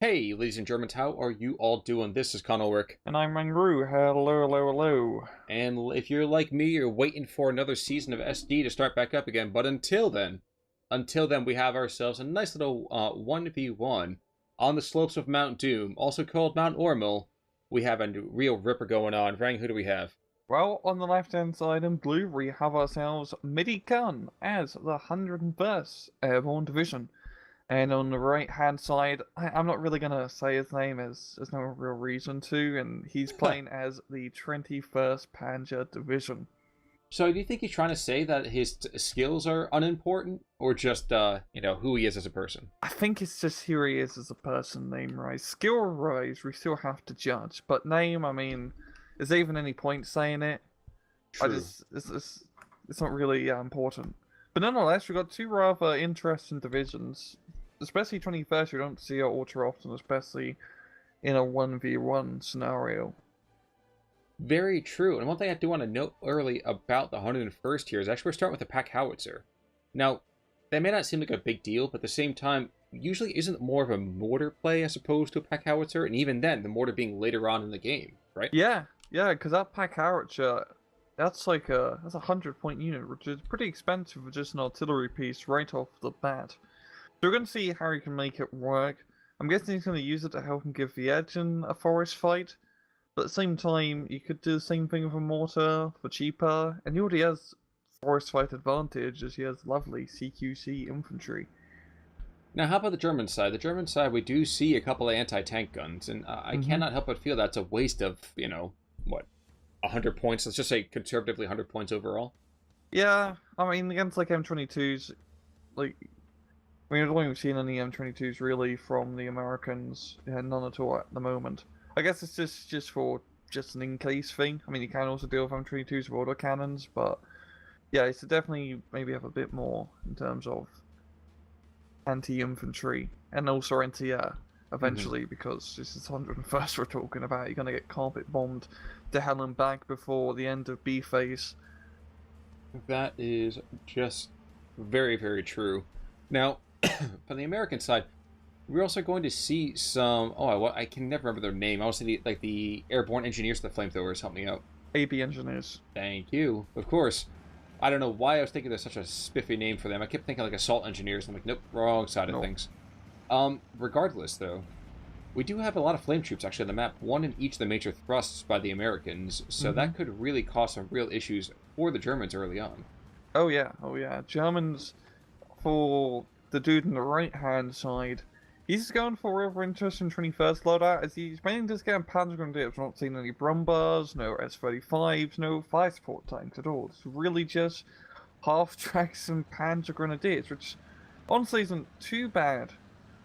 Hey, ladies and Germans, how are you all doing? This is Connorwick. And I'm Mangru. Hello, hello, hello. And if you're like me, you're waiting for another season of SD to start back up again. But until then, we have ourselves a nice little 1v1 on the slopes of Mount Doom, also called Mount Ormel. We have a real ripper going on. Rang, who do we have? Well, on the left-hand side in blue, we have ourselves Midi-kun as the 101st Airborne Division. And on the right-hand side, I'm not really going to say his name as there's no real reason to, and he's playing as the 21st Panzer Division. So, do you think he's trying to say that his skills are unimportant, or just, who he is as a person? I think it's just who he is as a person, name-wise. Skill-wise, we still have to judge, but name, I mean, is there even any point saying it? True. It's not really important. But nonetheless, we've got two rather interesting divisions, especially 21st. We don't see it all too often, especially in a 1v1 scenario. Very true. And one thing I do want to note early about the 101st here is actually we're starting with the pack howitzer. Now, that may not seem like a big deal, but at the same time, usually isn't more of a mortar play as opposed to a pack howitzer, and even then, the mortar being later on in the game, right? Yeah, because that pack howitzer, that's like that's a 100-point unit, which is pretty expensive for just an artillery piece right off the bat. So we're going to see how he can make it work. I'm guessing he's going to use it to help him give the edge in a forest fight. But at the same time, you could do the same thing with a mortar for cheaper. And he already has forest fight advantage as he has lovely CQC infantry. Now, how about the German side? The German side, we do see a couple of anti-tank guns, and I cannot help but feel that's a waste of, 100 points. Let's just say conservatively 100 points overall. Yeah, I mean, against like M22s, like, I mean, I don't think we've seen any M22s really from the Americans. Yeah, none at all at the moment. I guess it's just for just an in-case thing. I mean, you can also deal with M22s with autocannons, but yeah, it's definitely maybe have a bit more in terms of anti-infantry and also anti-air eventually, because this is 101st we're talking about. You're going to get carpet bombed to hell and back before the end of B phase. That is just very, very true. Now, from the American side, we're also going to see some. I can never remember their name. I was thinking like the airborne engineers, the flamethrowers. Help me out. AB engineers. Thank you. Of course. I don't know why I was thinking there's such a spiffy name for them. I kept thinking like assault engineers. I'm like, nope, wrong side of things. Regardless, though, we do have a lot of flame troops actually on the map. One in each of the major thrusts by the Americans. So that could really cause some real issues for the Germans early on. Oh yeah. Germans, for the dude on the right-hand side, he's going for a rather interesting 21st loadout, as he's mainly just getting Panzer Grenadiers. We're not seeing any Brumbars, no S-35s, no fire support tanks at all. It's really just half-tracks and Panzer Grenadiers, which honestly isn't too bad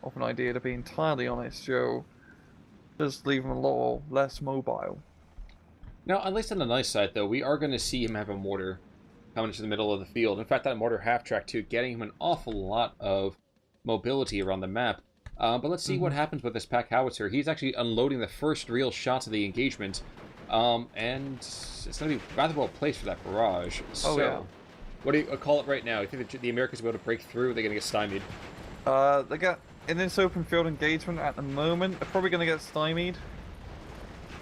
of an idea, to be entirely honest, Joe. Just leave him a little less mobile. Now, at least on the nice side, though, we are going to see him have a mortar coming into the middle of the field. In fact, that mortar half-track, too, getting him an awful lot of mobility around the map. But let's see what happens with this pack howitzer. He's actually unloading the first real shots of the engagement. And it's going to be rather well placed for that barrage. Oh, yeah. What do you call it right now? You think the Americans will be able to break through, or they're going to get stymied? They got in this open field engagement at the moment, they're probably going to get stymied,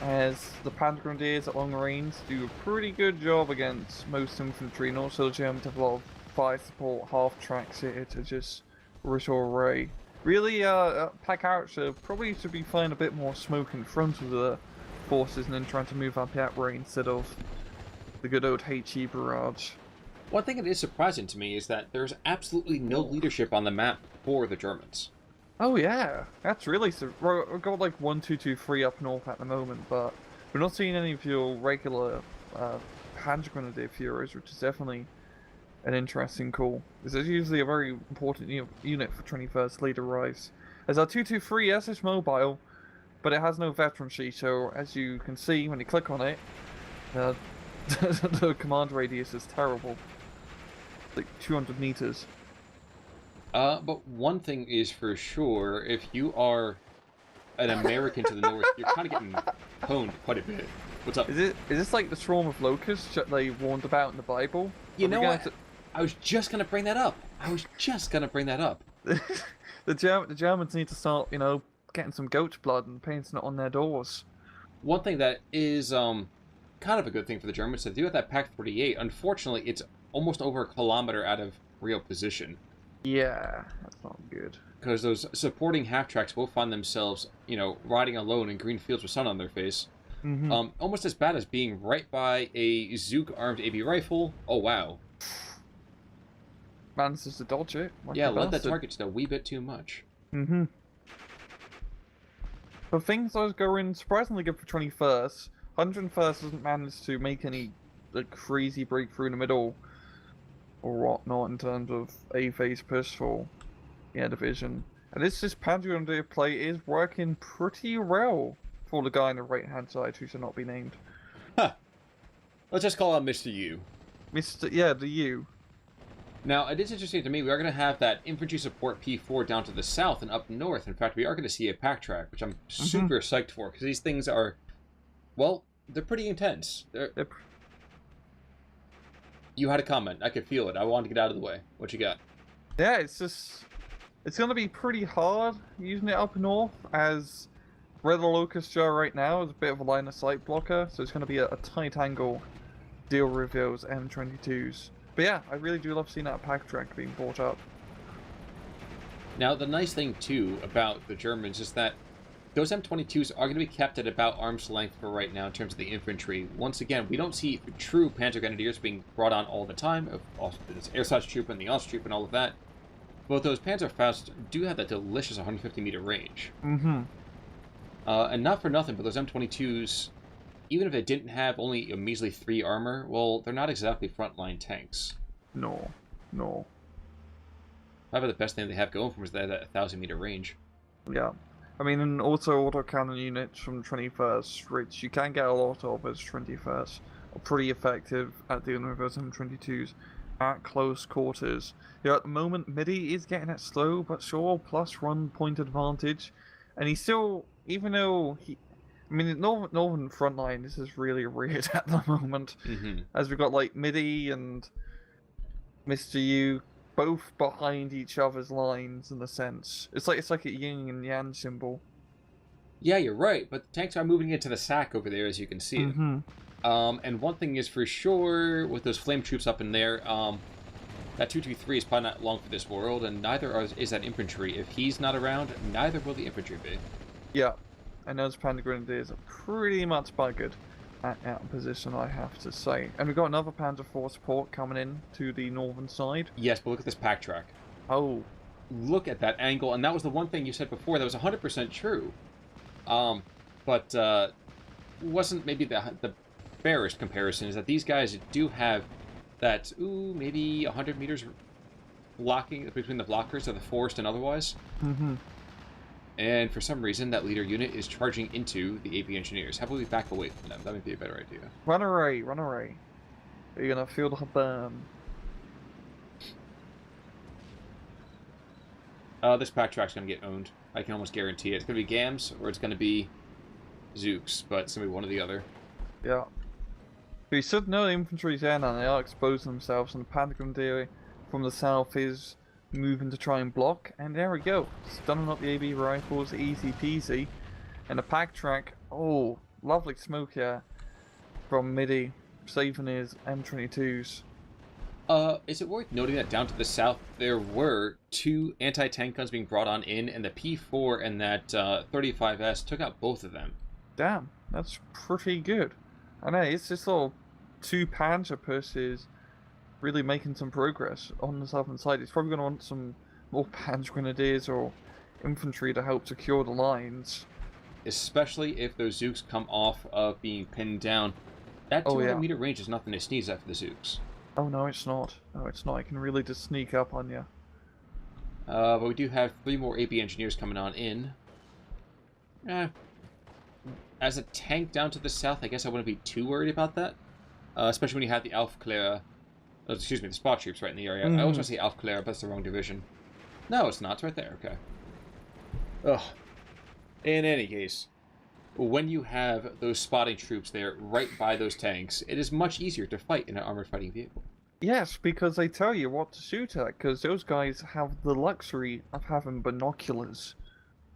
as the Panzer Grenadiers at long range do a pretty good job against most infantry, and also the Germans have a lot of fire support half-tracks here to just restore array. Really, pack howitzer probably should be finding a bit more smoke in front of the forces and then trying to move up that way instead of the good old HE barrage. One thing that is surprising to me is that there's absolutely no leadership on the map for the Germans. Oh yeah, that's really we've got like 1, 2, 2, 3 up north at the moment, but we're not seeing any of your regular Panzer Grenadier Furies, which is definitely an interesting call. This is usually a very important unit for 21st later rise. As our 223, yes, it's mobile, but it has no veterancy, so as you can see when you click on it, the command radius is terrible. Like 200 meters. But one thing is for sure, if you are an American to the north, you're kind of getting pwned quite a bit. What's up? Is this like the swarm of locusts that they warned about in the Bible? You know what? I was just gonna bring that up. The Germans need to start, getting some goat's blood and painting it on their doors. One thing that is kind of a good thing for the Germans, they do have that Pack 38. Unfortunately, it's almost over a kilometer out of real position. Yeah, that's not good. Because those supporting half-tracks will find themselves, riding alone in green fields with sun on their face. Almost as bad as being right by a Zook-armed AB rifle. Oh, wow. Manages to dodge it. Yeah, led that target just a wee bit too much. But things are going surprisingly good for 21st. 101st doesn't manage to make any crazy breakthrough in the middle or whatnot in terms of a phase push for the division. And this Panzer Grenadier play is working pretty well for the guy on the right hand side who shall not be named. Huh. Let's just call him Mr. U. The U. Now, it is interesting to me, we are going to have that infantry support P4 down to the south and up north. In fact, we are going to see a pack track, which I'm super psyched for, because these things are, well, they're pretty intense. You had a comment. I could feel it. I wanted to get out of the way. What you got? Yeah, it's going to be pretty hard using it up north, as where the Locusts are right now is a bit of a line of sight blocker, so it's going to be a tight angle deal with those M22s. But yeah, I really do love seeing that pack track being brought up. Now, the nice thing, too, about the Germans is that those M22s are going to be kept at about arm's length for right now in terms of the infantry. Once again, we don't see true Panzer Grenadiers being brought on all the time. There's Ersatztruppe and the Osttroop and all of that. But those Panzerfaust do have that delicious 150-meter range. And not for nothing, but those M22s, even if they didn't have only a measly 3 armor, well, they're not exactly frontline tanks. No. Probably the best thing they have going for them is that 1,000-meter range. Yeah. I mean, and also autocannon units from 21st, which you can get a lot of as 21st, are pretty effective at dealing with those M22s at close quarters. Yeah, at the moment, Midi is getting it slow, but sure, plus 1 point advantage. And he's still, even though the northern front line, this is really weird at the moment. As we've got, Midi and Mr. U both behind each other's lines, in a sense. It's like a yin and yang symbol. Yeah, you're right, but the tanks are moving into the sack over there, as you can see. And one thing is for sure, with those flame troops up in there, that 223 is probably not long for this world, and neither is that infantry. If he's not around, neither will the infantry be. Yeah, and those Panzer Grenadiers are pretty much buggered at position, I have to say. And we've got another Panzer IV support coming in to the northern side. Yes, but look at this pack track. Oh. Look at that angle, and that was the one thing you said before that was 100% true. But wasn't maybe the fairest comparison, is that these guys do have that, maybe 100 meters blocking between the blockers of the forest and otherwise. And for some reason, that leader unit is charging into the AP engineers. How about we back away from them? That might be a better idea. Run away. You're gonna feel the burn. This pack track's gonna get owned. I can almost guarantee it. It's gonna be GAMs or it's gonna be Zooks, but it's gonna be one or the other. Yeah. But you should know the infantry's in and they are exposing themselves, and the Panzer Grenadier from the south is moving to try and block, and there we go. Stunning up the AB rifles, easy peasy. And the pack track, oh, lovely smoke here from Midi, saving his M22s. Is it worth noting that down to the south there were 2 anti-tank guns being brought on in, and the P4 and that 35S took out both of them. Damn, that's pretty good. I know, it's this little 2 Panzer pushes really making some progress on the southern side. It's probably going to want some more Panzer Grenadiers or infantry to help secure the lines. Especially if those Zooks come off of being pinned down. That 200-meter range is nothing to sneeze at for the Zooks. Oh, no, it's not. No, it's not. It can really just sneak up on you. But we do have 3 more AP engineers coming on in. As a tank down to the south, I guess I wouldn't be too worried about that. Especially when you have the the spot troops right in the area. I always want to say Aufklär, but that's the wrong division. No, it's not. It's right there. Okay. Ugh. In any case, when you have those spotting troops there right by those tanks, it is much easier to fight in an armored fighting vehicle. Yes, because they tell you what to shoot at, because those guys have the luxury of having binoculars.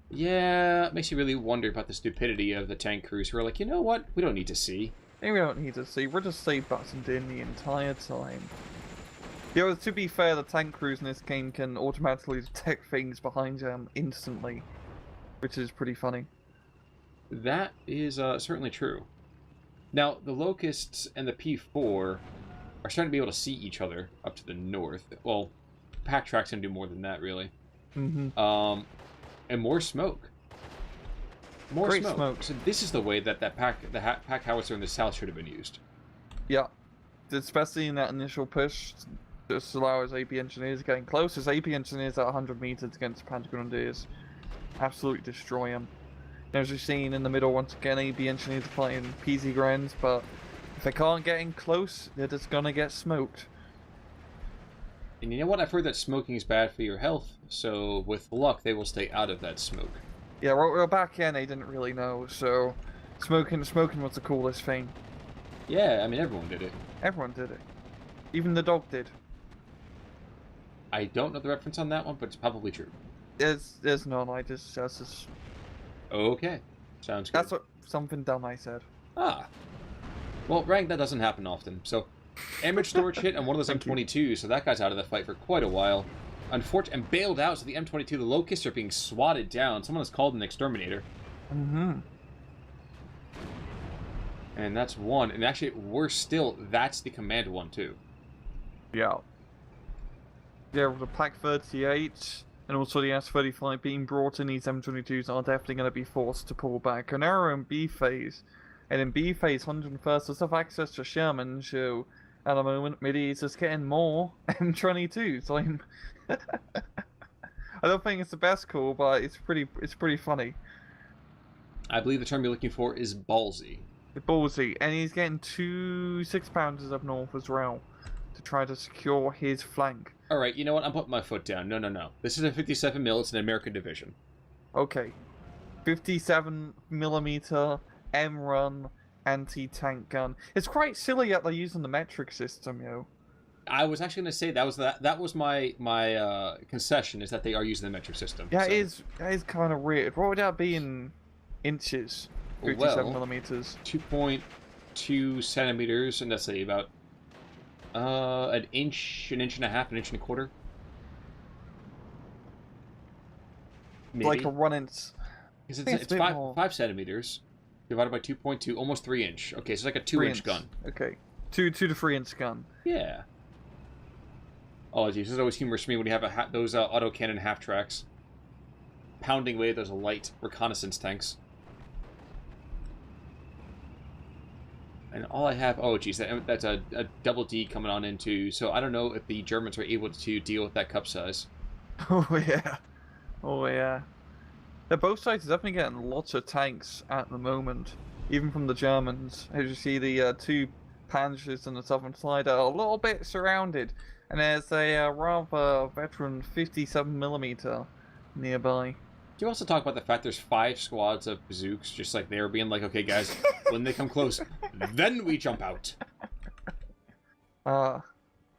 Yeah, it makes you really wonder about the stupidity of the tank crews who are like, you know what? We don't need to see. Maybe we don't need to see. We're just stay buttoned in the entire time. You know, to be fair, the tank crews in this game can automatically detect things behind them instantly, which is pretty funny. That is certainly true. Now, the Locusts and the P4 are starting to be able to see each other up to the north. Well, pack tracks can do more than that, really. Mm-hmm. And more smoke. More Great smoke. smoke. So this is the way that pack howitzer in the south should have been used. Yeah, especially in that initial push, just allow his AP engineers getting close. His AP engineers at 100 meters against Panzer Grenadiers, absolutely destroy him. As you've seen in the middle, once again, AP engineers are fighting PZ Grens, but if they can't get in close, they're just gonna get smoked. And you know what? I've heard that smoking is bad for your health, so with luck, they will stay out of that smoke. Yeah, well back then they didn't really know, so smoking was the coolest thing. Yeah, I mean, everyone did it. Everyone did it. Even the dog did. I don't know the reference on that one, but it's probably true. There's none, that's just... Okay. Sounds good. That's what, something dumb I said. Ah. Well, rank, that doesn't happen often, so... Ambush storage hit on one of those M22s, so that guy's out of the fight for quite a while. Unfortunately, and bailed out, so the M22, the Locusts are being swatted down. Someone has called an exterminator. Mm-hmm. And that's one. And actually, worse still, that's the command one, too. Yeah. Yeah, with the Pack 38 and also the S-35 being brought in, these M22s are definitely going to be forced to pull back. And now we're in B phase. And in B phase, 101st does have access to Sherman, so at the moment, Midi is just getting more M22s. I don't think it's the best call, but it's pretty funny. I believe the term you're looking for is ballsy. Ballsy, and he's getting 2 6-pounders up north as well to try to secure his flank. All right, you know what? I'm putting my foot down. No. This is a 57 mil. It's an American division. Okay, 57mm M-run anti-tank gun. It's quite silly that they're using the metric system, yo. I was actually going to say that was my concession, is that they are using the metric system. Yeah, so. That is kind of weird. What would that be in inches? 57mm. 2.2 centimeters, and that's about an inch and a half, an inch and a quarter. Maybe. Like a 1 inch. Because it's 5 centimeters divided by 2.2, almost 3 inch. Okay, so it's like a 2-inch gun. Okay, 2 to 3 inch gun. Yeah. Oh, geez, this is always humorous for me when you have those autocannon half-tracks pounding away those light reconnaissance tanks. And all I have... Oh, geez, that's a double D coming on into... So I don't know if the Germans are able to deal with that cup size. Oh, yeah. Oh, yeah. Both sides are definitely getting lots of tanks at the moment, even from the Germans. As you see, the 2 Panzers on the southern side are a little bit surrounded, and there's a rather veteran 57mm nearby. Can you also talk about the fact there's 5 squads of bazooks, just like they're being like, okay, guys, when they come close, then we jump out.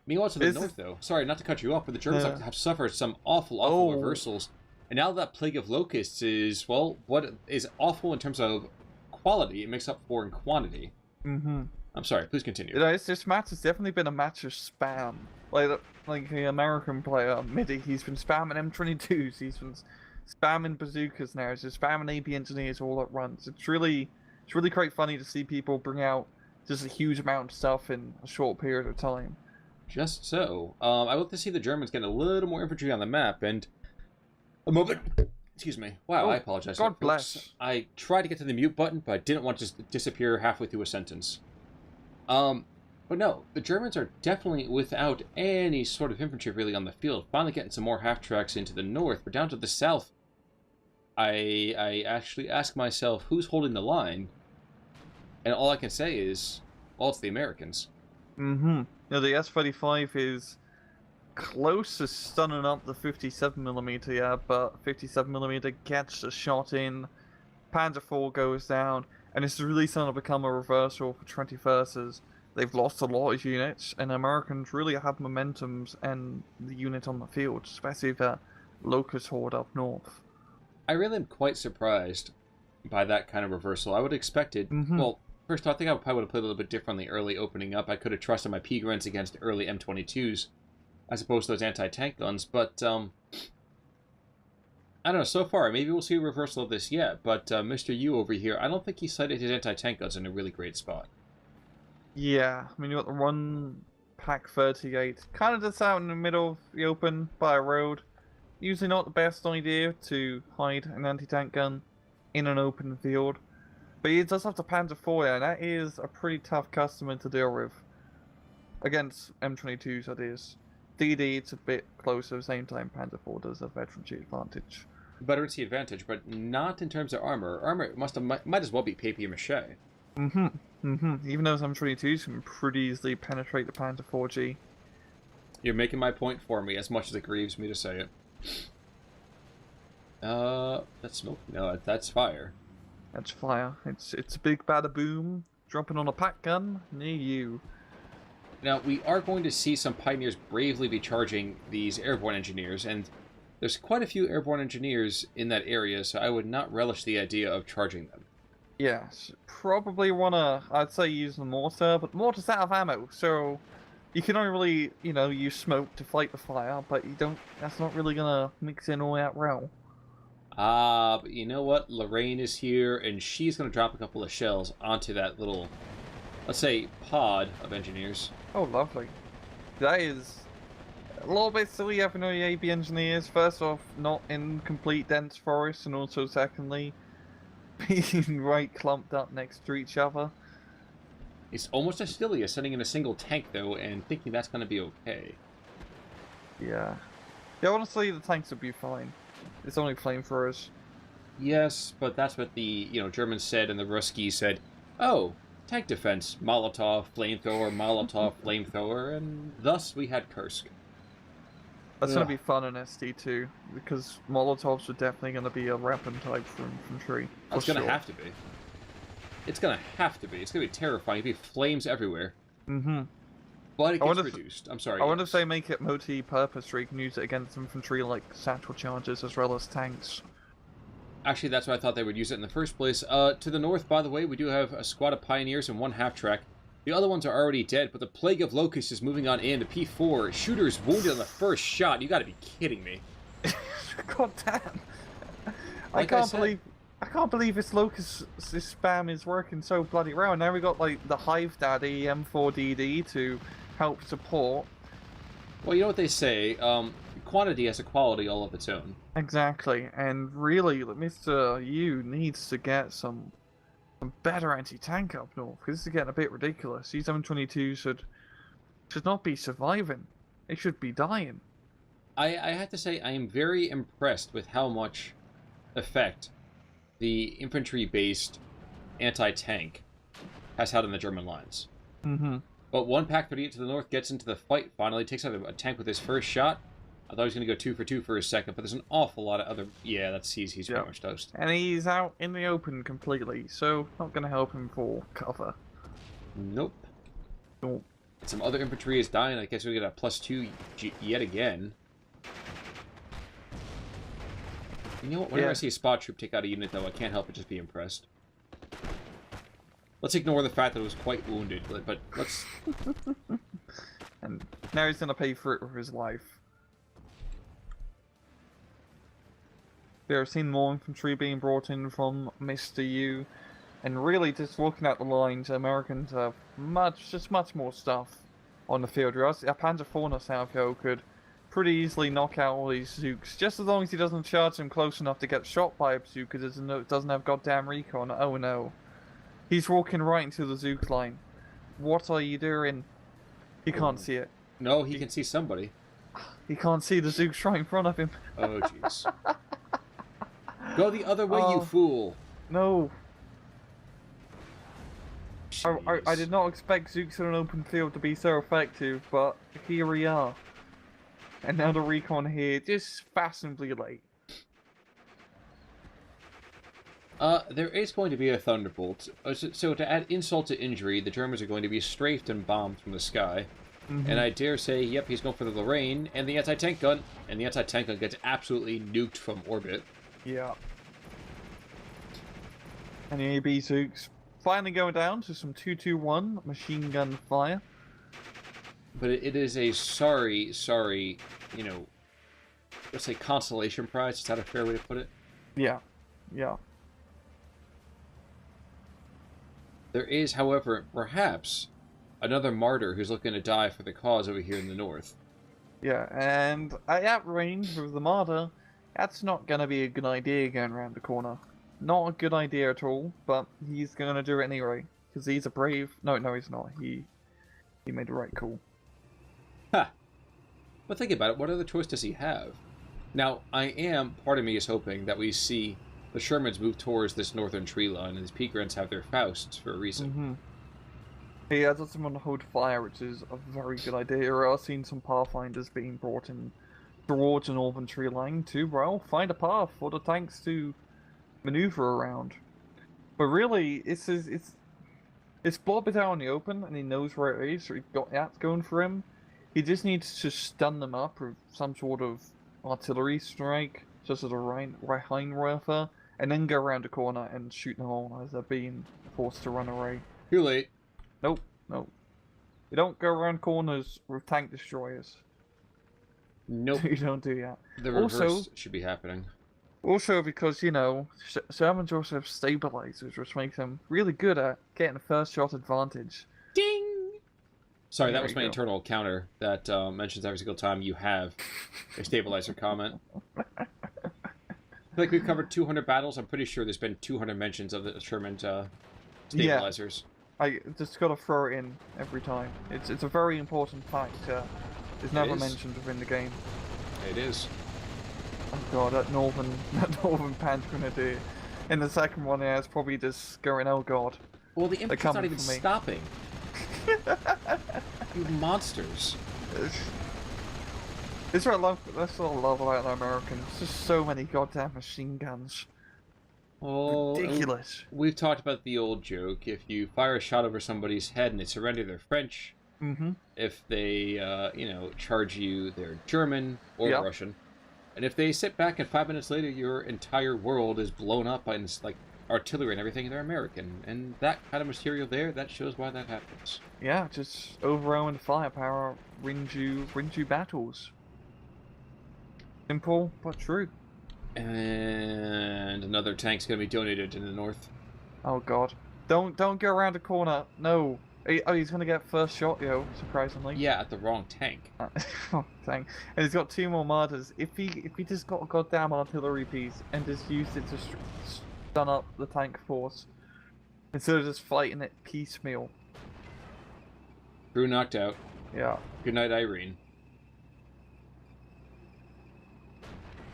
Meanwhile, to the north, though, sorry, not to cut you off, but the Germans have suffered some awful reversals. And now that plague of locusts is, well, what is awful in terms of quality, it makes up for in quantity. Mm-hmm. I'm sorry, please continue. You know, this match has definitely been a match of spam. Like the American player, Midi, he's been spamming M22s, he's been spamming bazookas now, he's just spamming AP engineers all at once. It's really quite funny to see people bring out just a huge amount of stuff in a short period of time. Just so. I look to see the Germans getting a little more infantry on the map, and... A moment. Excuse me. Wow, I apologize. God bless. I tried to get to the mute button, but I didn't want to just disappear halfway through a sentence. But no, the Germans are definitely without any sort of infantry really on the field. Finally getting some more half-tracks into the north, but down to the south, I actually ask myself, who's holding the line? And all I can say is, well, it's the Americans. Mm-hmm. Now, the S-35 is close to stunning up the 57mm, yeah, but 57mm gets a shot in, Panzer IV goes down, and it's really starting to become a reversal for 21st as they've lost a lot of units, and Americans really have momentums and the unit on the field, especially the Locust Horde up north. I really am quite surprised by that kind of reversal. I would have expected, well, first off, I think I probably would have played a little bit differently early opening up. I could have trusted my P-Grunts against early M22s as opposed to those anti-tank guns, but I don't know, so far, maybe we'll see a reversal of this yet, but Mr. U over here, I don't think he sighted his anti-tank guns in a really great spot. Yeah, I mean, you got the one Pack 38, kind of just out in the middle of the open by a road. Usually not the best idea to hide an anti-tank gun in an open field. But he does have the Panzer IV there, and that is a pretty tough customer to deal with. Against M22s, that is. DD, it's a bit closer, at the same time Panzer IV does have veterancy advantage. Veterancy advantage, but not in terms of armor. Armor might as well be papier-mâché. Even though some M22s can pretty easily penetrate the Panzer IV-G. You're making my point for me, as much as it grieves me to say it. That's smoke. No, that's fire. That's fire. It's a big bada boom dropping on a pack gun near you. Now, we are going to see some Pioneers bravely be charging these airborne engineers, and there's quite a few airborne engineers in that area, so I would not relish the idea of charging them. Yes, probably wanna, I'd say use the mortar, but the mortar's out of ammo, so you can only really, use smoke to fight the fire, but that's not really gonna mix in all that well. But you know what? Lorraine is here, and she's gonna drop a couple of shells onto that little, let's say, pod of engineers. Oh, lovely. That is a little bit silly having no AB engineers. First off, not in complete dense forest, and also secondly, being right clumped up next to each other. It's almost as silly as sending in a single tank, though, and thinking that's going to be okay. Yeah. Yeah, honestly, the tanks would be fine. It's only flamethrowers. Yes, but that's what the, Germans said, and the Ruskies said, oh, tank defense, Molotov, flamethrower, and thus we had Kursk. That's going to be fun in SD2, because Molotovs are definitely going to be a weapon type for infantry. It's going to have to be. It's going to have to be. It's going to be terrifying. It'll be flames everywhere. But it gets reduced. I'm sorry. I wonder if they make it multi-purpose, so you can use it against infantry like satchel charges as well as tanks. Actually, that's why I thought they would use it in the first place. To the north, by the way, we do have a squad of Pioneers and one half-track. The other ones are already dead, but the Plague of Locusts is moving on in. The P4 shooter's wounded on the first shot. You gotta be kidding me. God damn. I can't believe this Locust spam is working so bloody well. And now we got like the Hive Daddy M4DD to help support. Well, you know what they say, quantity has a quality all of its own. Exactly, and really, Mr. U needs to get some better anti-tank up north, because this is getting a bit ridiculous. These M22 should not be surviving. They should be dying. I have to say, I am very impressed with how much effect the infantry-based anti-tank has had on the German lines. But one Pack 38 to the north gets into the fight, finally takes out a tank with his first shot. I thought he was going to go 2 for 2 for a second, but there's an awful lot of other... Yeah, that's he's pretty much toast. And he's out in the open completely, so not going to help him for cover. Nope. Some other infantry is dying. I guess we get a +2 yet again. You know what? Whenever I see a spot troop take out a unit, though, I can't help but just be impressed. Let's ignore the fact that it was quite wounded, but let's... And now he's going to pay for it with his life. We've seen more infantry being brought in from Mr. U, and really just looking at the lines, Americans have much more stuff on the field. A Panzer IV in the South Hill could pretty easily knock out all these Zooks, just as long as he doesn't charge them close enough to get shot by a Zook, because it doesn't have goddamn recon. Oh no. He's walking right into the Zook line. What are you doing? He can't see it. No, he can see somebody. He can't see the Zooks right in front of him. Oh, jeez. Go the other way, you fool! No. I did not expect Zooks in an open field to be so effective, but here we are. And now the recon here, just fashionably late. There is going to be a thunderbolt. So to add insult to injury, the Germans are going to be strafed and bombed from the sky. And I dare say, yep, he's going for the Lorraine and the anti-tank gun. And the anti-tank gun gets absolutely nuked from orbit. Yeah. And the AB Zooks finally going down to some 221 machine gun fire. But it is a sorry, you know, let's say consolation prize. Is that a fair way to put it? Yeah, yeah. There is, however, perhaps another martyr who's looking to die for the cause over here in the north. Yeah, and at that range with the Marder, that's not going to be a good idea going around the corner. Not a good idea at all, but he's going to do it anyway. Because he's a brave... No, he's not. He made the right call. Ha! But think about it, what other choice does he have? Now, part of me is hoping that we see the Shermans move towards this northern tree line, and these Peakrans have their Fausts for a reason. Mm-hmm. He has someone to hold fire, which is a very good idea. I've seen some Pathfinders being brought in towards the northern tree line to, well, find a path for the tanks to maneuver around. But really, it's Bob is out in the open, and he knows where it is, so he's got that going for him. He just needs to stun them up with some sort of artillery strike, just as a Rheinwerfer, and then go around the corner and shoot them all as they're being forced to run away. Too late. Nope. You don't go around corners with tank destroyers. Nope. You don't do that. The reverse should be happening. Also, because, you know, Shermans also have stabilizers, which makes them really good at getting a first shot advantage. Ding! Sorry, There that was my internal counter that mentions every single time you have a stabilizer comment. I feel like we've covered 200 battles. I'm pretty sure there's been 200 mentions of the Sherman stabilizers. Yeah. I just gotta throw it in every time. It's a very important fact. It's never mentioned within the game. It is. Oh god, that northern Panzer Grenadier. In the second one, yeah, it's probably just going, oh god. Well, the infantry's not even stopping. You monsters. That's what I love about the Americans. Just so many goddamn machine guns. Oh, ridiculous. We've talked about the old joke. If you fire a shot over somebody's head and they surrender, they're French. Mm-hmm. If they, charge you, they're German or Russian. And if they sit back and 5 minutes later your entire world is blown up by artillery and everything, they're American. And that kind of material there, that shows why that happens. Yeah, just overwhelming firepower wins you battles. Simple but true. And another tank's gonna be donated in the north. Oh god. Don't go around the corner. No. Oh, he's gonna get first shot, surprisingly. Yeah, at the wrong tank. Oh, dang. And he's got 2 more martyrs. If he just got a goddamn artillery piece and just used it to stun up the tank force, instead of just fighting it piecemeal. Crew knocked out. Yeah. Good night, Irene.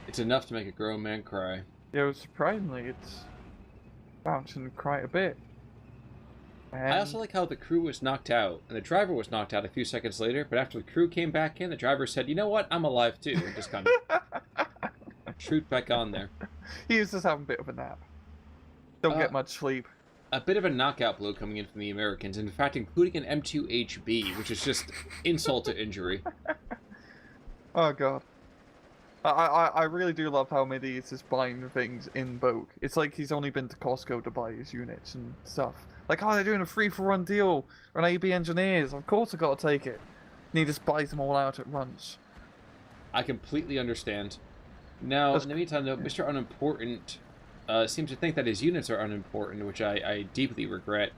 It's enough to make a grown man cry. Surprisingly, it's bouncing quite a bit. And I also like how the crew was knocked out, and the driver was knocked out a few seconds later, but after the crew came back in, the driver said, you know what, I'm alive too, and just kind of shoot back on there. He was just having a bit of a nap. Don't get much sleep. A bit of a knockout blow coming in from the Americans, in fact including an M2HB, which is just insult to injury. Oh god. I really do love how Midi is just buying things in bulk. It's like he's only been to Costco to buy his units and stuff. Like, oh, they're doing a 3-for-1 deal on AB engineers. Of course I gotta take it. And he just buys them all out at once. I completely understand. Now, in the meantime, though, Mr. Unimportant seems to think that his units are unimportant, which I deeply regret.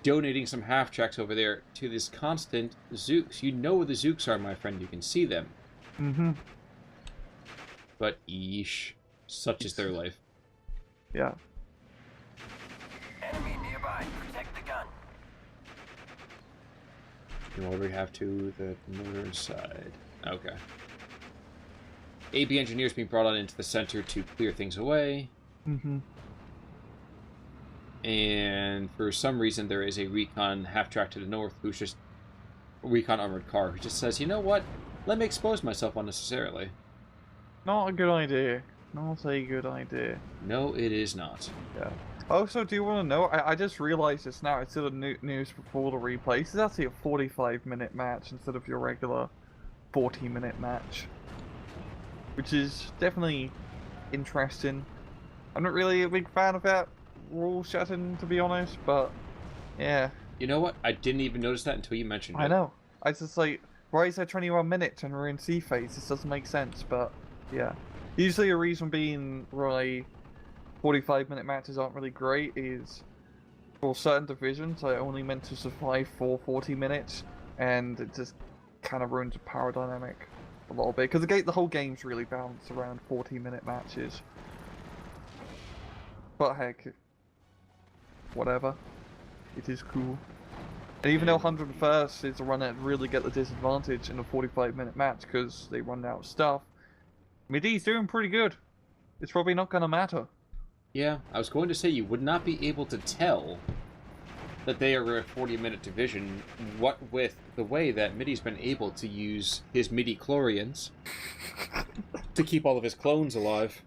Donating some half-tracks over there to this constant Zooks. You know where the Zooks are, my friend. You can see them. Mm-hmm. But yeesh, such is their life. Yeah. Enemy nearby. Protect the gun. And what do we have to the northern side? Okay. AB engineers being brought on into the center to clear things away. Mm-hmm. And for some reason, there is a recon half-track to the north who's just a recon armored car who just says, you know what? Let me expose myself unnecessarily. Not a good idea. Not a good idea. No, it is not. Yeah. Also, do you want to know? I just realized this now. I saw the news before the replay. This is actually a 45-minute match instead of your regular 40-minute match, which is definitely interesting. I'm not really a big fan of that. rule setting, to be honest, but yeah. You know what? I didn't even notice that until you mentioned it. I know. I just like, why is there 21 minutes and we're in sea phase? This doesn't make sense, but yeah. Usually a reason being why 45-minute matches aren't really great is for certain divisions are only meant to survive for 40 minutes, and it just kind of ruins the power dynamic a little bit, because the whole game's really balanced around 40-minute matches. But heck, whatever. It is cool. And even though 101st is the one that really get the disadvantage in a 45-minute match because they run out of stuff, Midi's doing pretty good. It's probably not going to matter. Yeah, I was going to say you would not be able to tell that they are a 40-minute division, what with the way that Midi's been able to use his midi-chlorians to keep all of his clones alive.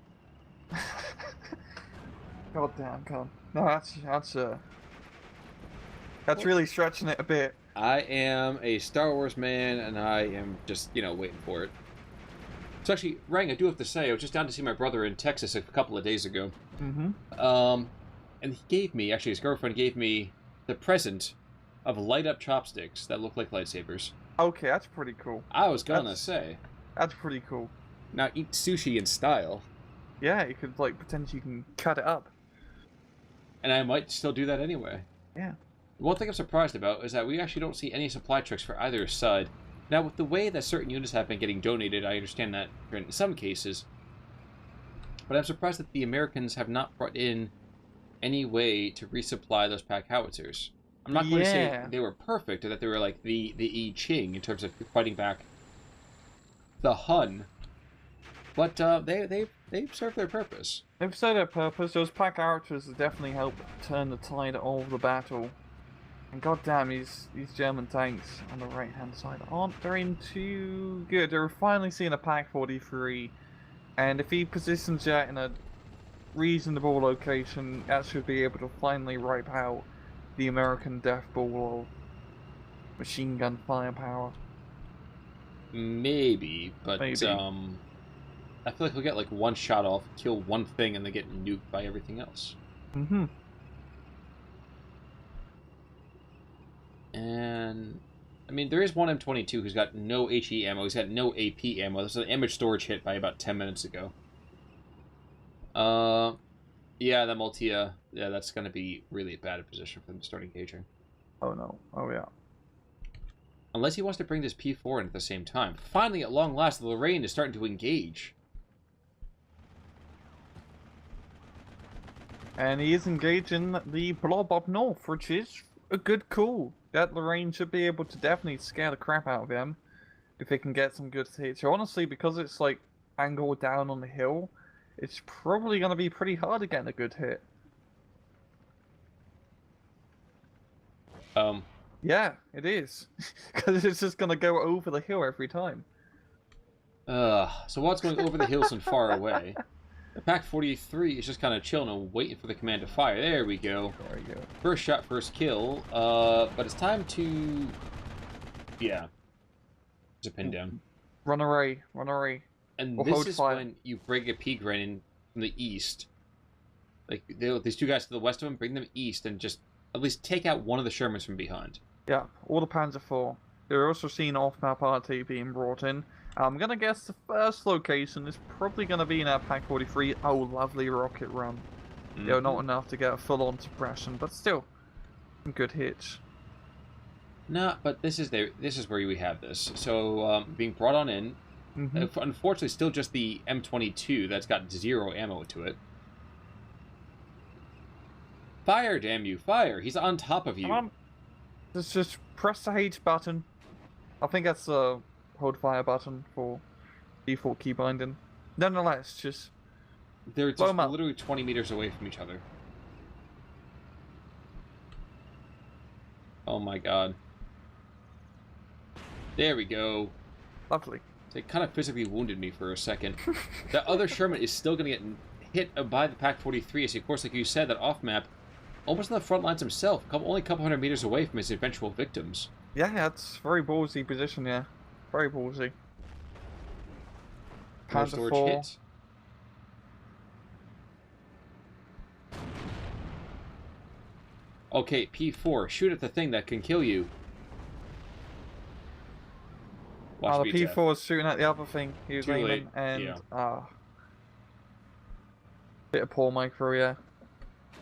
God damn, God. No, that's really stretching it a bit. I am a Star Wars man, and I am just, waiting for it. So actually, Rang, I do have to say, I was just down to see my brother in Texas a couple of days ago. Mm-hmm. And he gave me, actually his girlfriend gave me the present of light-up chopsticks that look like lightsabers. Okay, that's pretty cool. I was gonna say. That's pretty cool. Now eat sushi in style. Yeah, you could, like, potentially you can cut it up. And I might still do that anyway. Yeah. One thing I'm surprised about is that we actually don't see any supply trucks for either side. Now, with the way that certain units have been getting donated, I understand that in some cases. But I'm surprised that the Americans have not brought in any way to resupply those pack howitzers. I'm not going to say they were perfect or that they were like the I Ching in terms of fighting back the Hun. But they've served their purpose. They've served their purpose. Those pack howitzers have definitely helped turn the tide of the battle. And goddamn, these German tanks on the right-hand side aren't doing too good. They're finally seeing a Pack 43, and if he positions that in a reasonable location, that should be able to finally wipe out the American death ball of machine gun firepower. Maybe, but I feel like he'll get like one shot off, kill one thing, and then get nuked by everything else. Mm-hmm. And, I mean, there is one M22 who's got no HE ammo. He's got no AP ammo. This is an image storage hit by about 10 minutes ago. Yeah, that Multia, yeah, that's going to be really a bad position for them to start engaging. Oh, no. Oh, yeah. Unless he wants to bring this P4 in at the same time. Finally, at long last, the Lorraine is starting to engage. And he is engaging the blob up north, which is a good call. That Lorraine should be able to definitely scare the crap out of him if it can get some good hits. So honestly, because it's like angled down on the hill, it's probably going to be pretty hard to get a good hit. Yeah, it is. Because it's just going to go over the hill every time. So what's going over the hills and far away? The Pack 43 is just kind of chilling and waiting for the command to fire. There we go. There we go. First shot, first kill. But it's time to... Yeah. There's a pin down. Run away. Run away. And or this is fire. when you bring a P-Grain in from the east. Like, these two guys to the west of them, bring them east and just at least take out one of the Shermans from behind. Yeah, all the Panzer IV. They're also seeing off-map RT being brought in. I'm gonna guess the first location is probably gonna be in our Pack 43. Oh, lovely rocket run. Mm-hmm. You know, not enough to get a full-on suppression, but still, some good hits. No, but this is where we have this. So, being brought on in, unfortunately, still just the M22 that's got 0 ammo to it. Fire, damn you, fire! He's on top of you. Come on. Just press the H button. I think that's the hold fire button for default key binding. Nonetheless, just they're just literally 20 meters away from each other. Oh my god. There we go. Lovely. They kind of physically wounded me for a second. That other Sherman is still going to get hit by the Pack 43, as of course, like you said, that off-map, almost on the front lines himself, only a couple hundred meters away from his eventual victims. Yeah, that's very ballsy position, yeah. Very ballsy. Panzer IV. Hit. Okay, P4, shoot at the thing that can kill you. Watch The me death. P4 was shooting at the other thing he was Too aiming, late, and yeah. bit of poor micro, yeah.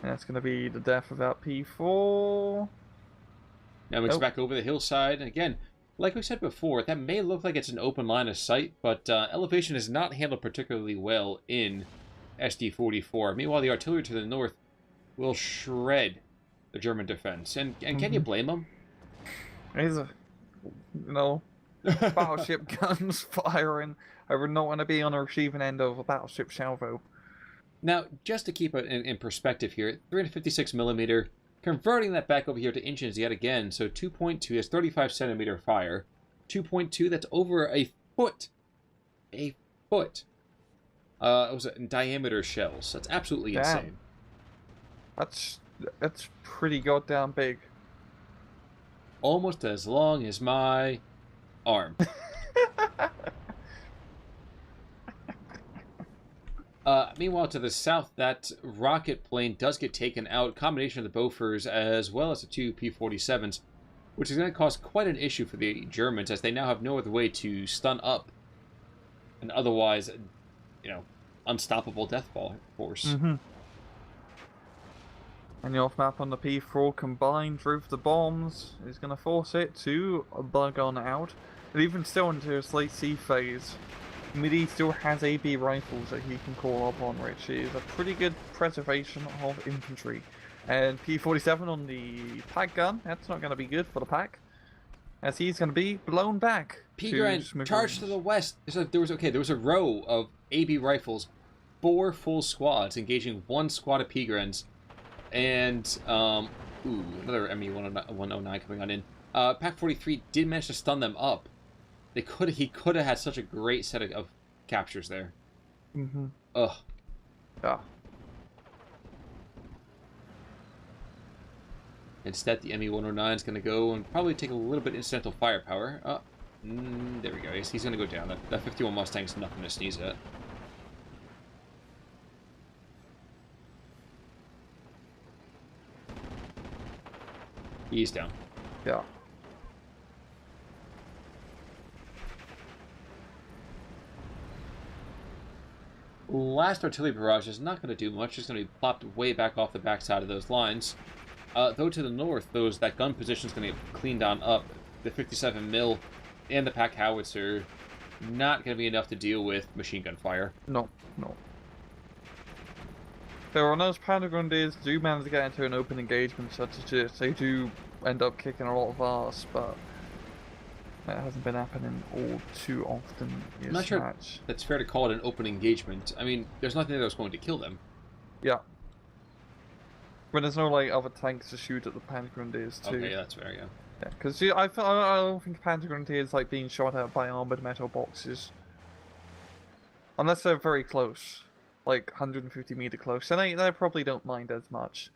And that's going to be the death of that P4. Now it's back over the hillside. And again, like we said before, that may look like it's an open line of sight, but elevation is not handled particularly well in SD-44. Meanwhile, the artillery to the north will shred the German defense. And can you blame them? He's a, battleship guns firing. I would not want to be on the receiving end of a battleship salvo. Now, just to keep it in perspective here, 356 millimeter, converting that back over here to inches yet again. So 2.2 is 35 centimeter fire. 2.2, that's over a foot. A foot. It was in diameter shells. That's absolutely insane. That's pretty goddamn big. Almost as long as my arm. Meanwhile, to the south, that rocket plane does get taken out. Combination of the Bofors as well as the two P-47s, which is going to cause quite an issue for the Germans, as they now have no other way to stun up an otherwise, unstoppable death force. Mm-hmm. And the off-map on the P4 combined with the bombs is going to force it to bug on out. And even still into its late C phase, Midi still has AB rifles that he can call up on, which is a pretty good preservation of infantry. And P-47 on the pack gun, that's not going to be good for the pack, as he's going to be blown back. P-Grand, charge to the west. There was a row of AB rifles, 4 full squads engaging 1 squad of P-Grands, and another ME-109 coming on in. Pack 43 did manage to stun them up. He could have had such a great set of captures there. Mm-hmm. Ugh. Yeah. Instead, the ME-109 is going to go and probably take a little bit of incidental firepower. There we go. He's going to go down. That 51 Mustang's nothing to sneeze at. He's down. Yeah. Last artillery barrage is not going to do much. It's going to be plopped way back off the backside of those lines. Though to the north, that gun position is going to get cleaned on up. The 57 mil and the pack howitzer not going to be enough to deal with machine gun fire. No. So when those Panzer Grenadiers do manage to get into an open engagement such as this, they do end up kicking a lot of ass, but that hasn't been happening all too often in I'm not this sure match. that's fair to call it an open engagement. I mean, there's nothing that was going to kill them. Yeah. When there's no other tanks to shoot at the Panzer Grenadiers too. Okay, that's fair, yeah. Yeah, because I don't think Panzer Grenadiers like being shot at by armored metal boxes. Unless they're very close. Like 150 meter close. And they probably don't mind as much.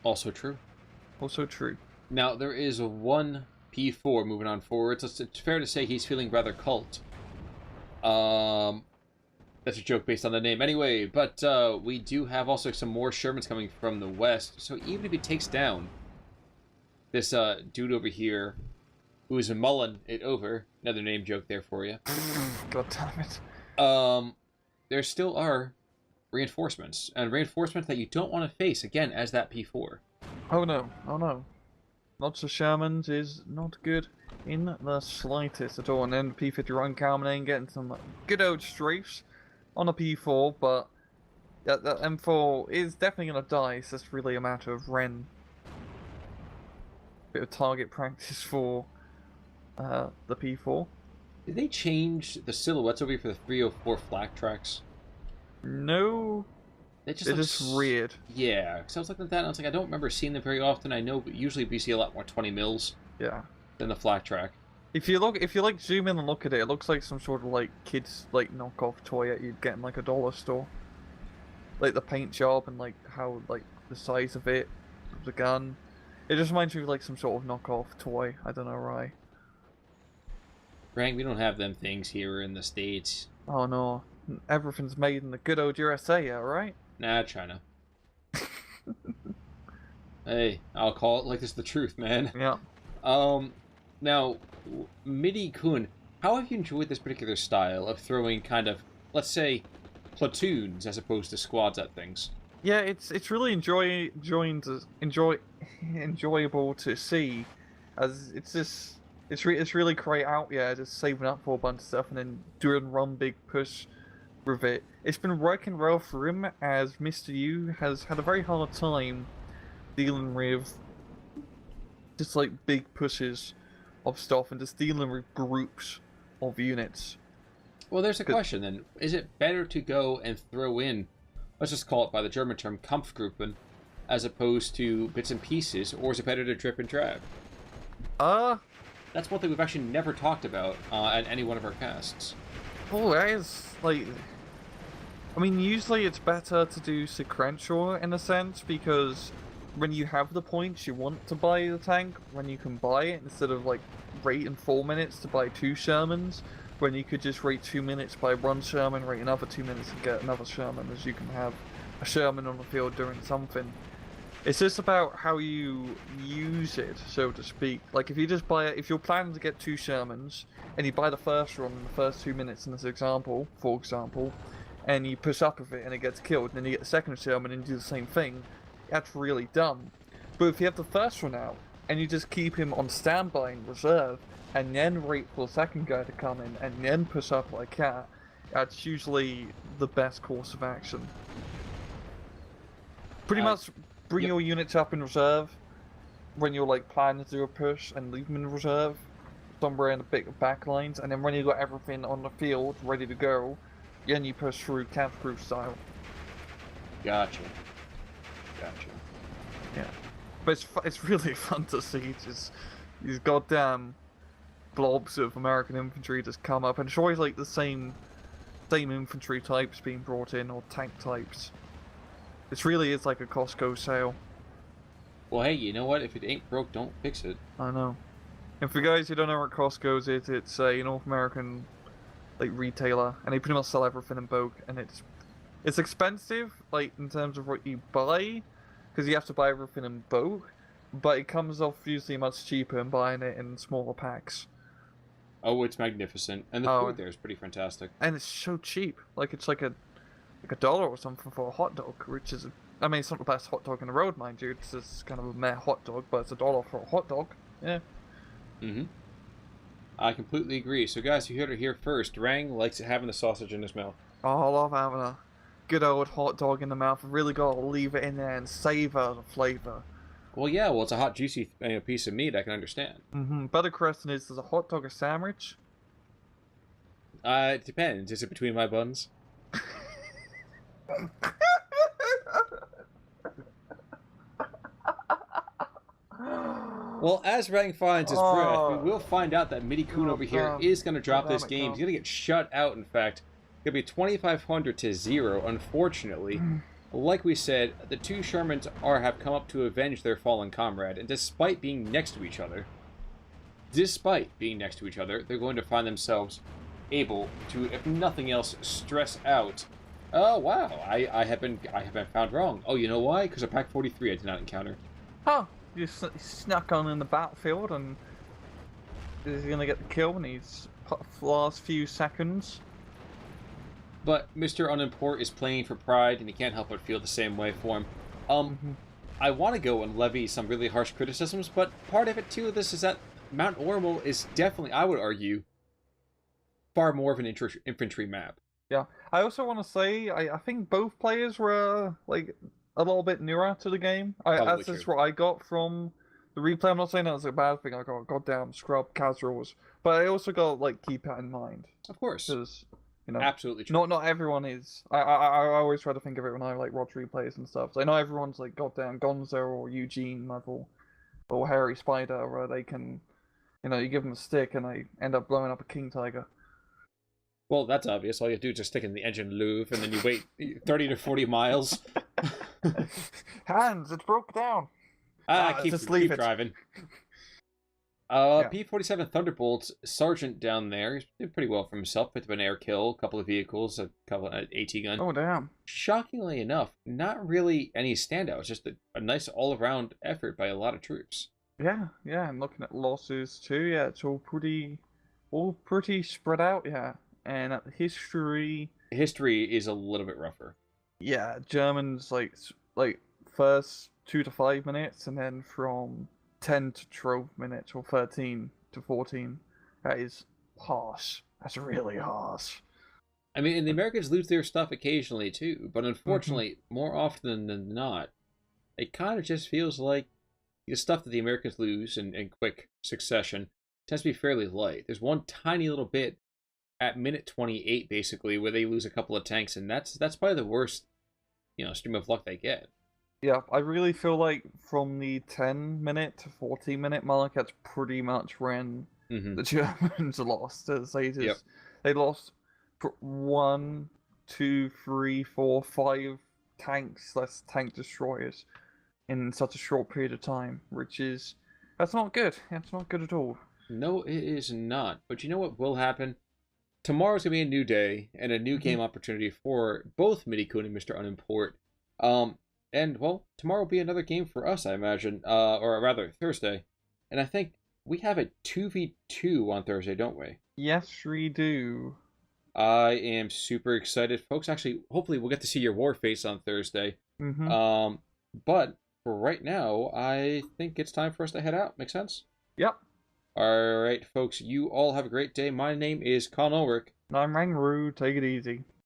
Also true. Also true. Now, there is one P4 moving on forward. So it's fair to say he's feeling rather cult. That's a joke based on the name. Anyway, but we do have also some more Shermans coming from the west. So even if he takes down this dude over here, who's mulling it over, another name joke there for you. God damn it. There still are reinforcements, and reinforcements that you don't want to face again as that P4. Oh no. Lots of Shermans is not good in the slightest at all. And then the P-51 coming in, getting some good old strafes on a P4, but that M4 is definitely going to die. It's just really a matter of Bit of target practice for the P4. Did they change the silhouettes over here for the 304 flak tracks? No. It just weird. Yeah, because I was looking at that and I was like, I don't remember seeing them very often. I know, but usually we see a lot more 20 mils. Yeah. Than the flak track. If you zoom in and look at it, it looks like some sort of kids knockoff toy that you'd get in a dollar store. Like the paint job and how the size of it, the gun. It just reminds me of some sort of knockoff toy. I don't know why. Frank, we don't have them things here in the States. Oh no, everything's made in the good old USA, yeah, right? Nah, China. Hey, I'll call it like this the truth, man. Yeah. Now, Midi-kun, how have you enjoyed this particular style of throwing kind of, let's say, platoons as opposed to squads at things? Yeah, it's really enjoyable to see, as it's just it's really great out, yeah, just saving up for a bunch of stuff and then doing one big push with it. It's been working well for him, as Mr. U has had a very hard time dealing with just like big pushes of stuff and just dealing with groups of units. Well, there's a question then. Is it better to go and throw in, let's just call it by the German term, Kampfgruppen, as opposed to bits and pieces, or is it better to drip and drab? That's one thing we've actually never talked about at any one of our casts. Oh, that is, like... I mean, usually it's better to do sequential in a sense, because when you have the points you want to buy the tank, when you can buy it, instead of, like, waiting 4 minutes to buy 2 Shermans, when you could just wait 2 minutes, buy 1 Sherman, wait another 2 minutes and get another Sherman, as you can have a Sherman on the field doing something. It's just about how you use it, so to speak. Like, if you just buy it, if you're planning to get 2 Shermans, and you buy the first one in the first 2 minutes in this example, for example, and you push up with it and it gets killed, and then you get the second Sherman and you do the same thing, that's really dumb. But if you have the first one out, and you just keep him on standby in reserve, and then wait for the second guy to come in, and then push up like that, that's usually the best course of action. Pretty much bring your units up in reserve when you're like planning to do a push, and leave them in reserve somewhere in the big back lines, and then when you got everything on the field ready to go, then you push through camp-proof style. Gotcha. Yeah, but it's really fun to see just these goddamn blobs of American infantry just come up, and it's always like the same infantry types being brought in, or tank types. It really is like a Costco sale. Well, hey, you know what? If it ain't broke, don't fix it. I know. And for guys who don't know what Costco's is, it's a North American like retailer, and they pretty much sell everything in bulk, and it's expensive, like in terms of what you buy, because you have to buy everything in bulk, but it comes off usually much cheaper than buying it in smaller packs. Oh, it's magnificent, and the food there is pretty fantastic. And it's so cheap. Like, it's like $1 or something for a hot dog, which is, I mean, it's not the best hot dog in the road, mind you. It's just kind of a meh hot dog, but it's $1 for a hot dog. Yeah. I completely agree. So, guys, you heard it here first. Rang likes having the sausage in his mouth. Oh, I love having a good old hot dog in the mouth. I really gotta leave it in there and savor the flavor. Well, yeah, it's a hot, juicy piece of meat, I can understand. But the question is a hot dog a sandwich? It depends. Is it between my buns? Well, as Rang finds his breath, we will find out that Midi-kun over here is going to drop this game. He's going to get shut out, in fact. It's going to be 2,500 to 0, unfortunately. Like we said, the 2 Shermans have come up to avenge their fallen comrade, and despite being next to each other, they're going to find themselves able to, if nothing else, stress out. Oh, wow, I have been found wrong. Oh, you know why? Because of Pack 43 I did not encounter. Huh. You snuck on in the battlefield, and is he going to get the kill in these last few seconds? But MrUnimport is playing for pride, and he can't help but feel the same way for him. I want to go and levy some really harsh criticisms, but part of it, too, this is that Mount Ormel is definitely, I would argue, far more of an infantry map. Yeah. I also want to say, I think both players were, like, a little bit newer to the game. That's just what I got from the replay. I'm not saying that was a bad thing. I got goddamn scrub casuals, but I also got like keep that in mind. Of course, because you know, absolutely true. Not everyone is. I always try to think of it when I like watch replays and stuff. So I know everyone's like goddamn Gonzo or Eugene level or Harry Spider, where they can, you know, you give them a stick and they end up blowing up a king tiger. Well, that's obvious. All you do is just stick in the engine louvre, and then you wait 30 to 40 miles. Hans, it broke down. Keep driving. Yeah. P-47 Thunderbolt's sergeant down there, he's did pretty well for himself. Picked up an air kill, a couple of vehicles, a couple of AT gun. Oh, damn. Shockingly enough, not really any standouts. Just a nice all-around effort by a lot of troops. Yeah, yeah, and looking at losses too, yeah, it's all pretty spread out, yeah. And at the history, History is a little bit rougher. yeah, Germans like first 2 to 5 minutes, and then from 10 to 12 minutes or 13 to 14, that is harsh. That's really harsh. I mean, and the Americans lose their stuff occasionally too, but Mm-hmm. unfortunately, more often than not, it kind of just feels like the stuff that the Americans lose in quick succession tends to be fairly light. There's one tiny little bit at minute 28, basically, where they lose a couple of tanks, and that's probably the worst, stream of luck they get. Yeah, I really feel like from the 10 minute to 14 minute mark, that's pretty much when Mm-hmm. the Germans lost. As they lost 1, 2, 3, 4, 5 tanks, less tank destroyers in such a short period of time, that's not good. That's not good at all. No, it is not. But you know what will happen? Tomorrow's gonna be a new day and a new game opportunity for both Midi-kun and MrUnimport. And well, tomorrow will be another game for us, I imagine. Or rather, Thursday. And I think we have a 2v2 on Thursday, don't we? Yes, we do. I am super excited, folks. Actually, hopefully we'll get to see your war face on Thursday. But for right now, I think it's time for us to head out. Make sense? Yep. All right, folks. You all have a great day. My name is Con Ulrich. I'm Rangru. Take it easy.